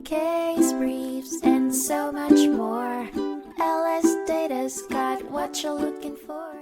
case briefs, and so much more. LSData's got what you're looking for.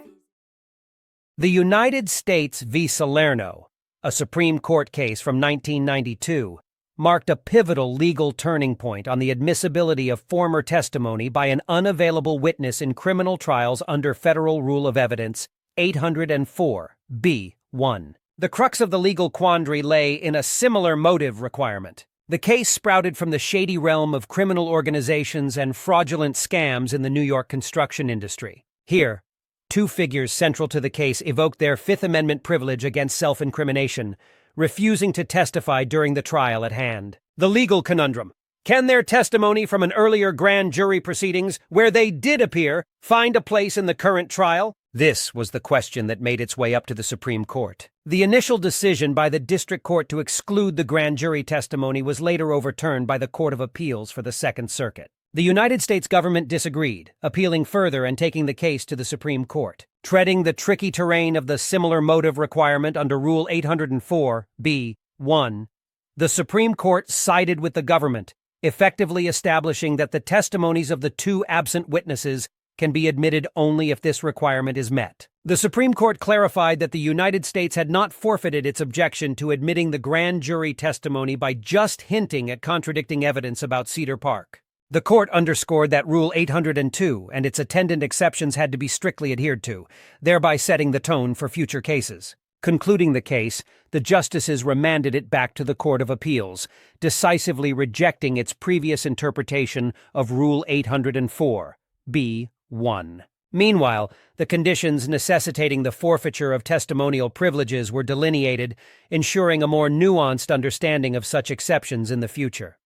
The United States v. Salerno, a Supreme Court case from 1992, marked a pivotal legal turning point on the admissibility of former testimony by an unavailable witness in criminal trials under Federal Rule of Evidence 804(b)(1). The crux of the legal quandary lay in a similar motive requirement. The case sprouted from the shady realm of criminal organizations and fraudulent scams in the New York construction industry. Here, two figures central to the case evoked their Fifth Amendment privilege against self-incrimination, refusing to testify during the trial at hand. The legal conundrum: can their testimony from an earlier grand jury proceedings, where they did appear, find a place in the current trial? This was the question that made its way up to the Supreme Court. The initial decision by the District Court to exclude the grand jury testimony was later overturned by the Court of Appeals for the Second Circuit. The United States government disagreed, appealing further and taking the case to the Supreme Court. Treading the tricky terrain of the similar motive requirement under Rule 804(b)(1, the Supreme Court sided with the government, effectively establishing that the testimonies of the two absent witnesses can be admitted only if this requirement is met. The Supreme Court clarified that the United States had not forfeited its objection to admitting the grand jury testimony by just hinting at contradicting evidence about Cedar Park. The court underscored that Rule 802 and its attendant exceptions had to be strictly adhered to, thereby setting the tone for future cases. Concluding the case, the justices remanded it back to the Court of Appeals, decisively rejecting its previous interpretation of Rule 804(b)(1). Meanwhile, the conditions necessitating the forfeiture of testimonial privileges were delineated, ensuring a more nuanced understanding of such exceptions in the future.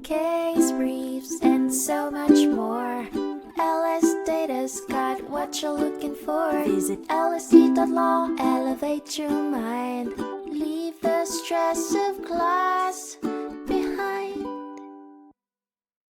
Case briefs, and so much more. LSData's got what you're looking for. Visit lsd.law, elevate your mind. Leave the stress of class.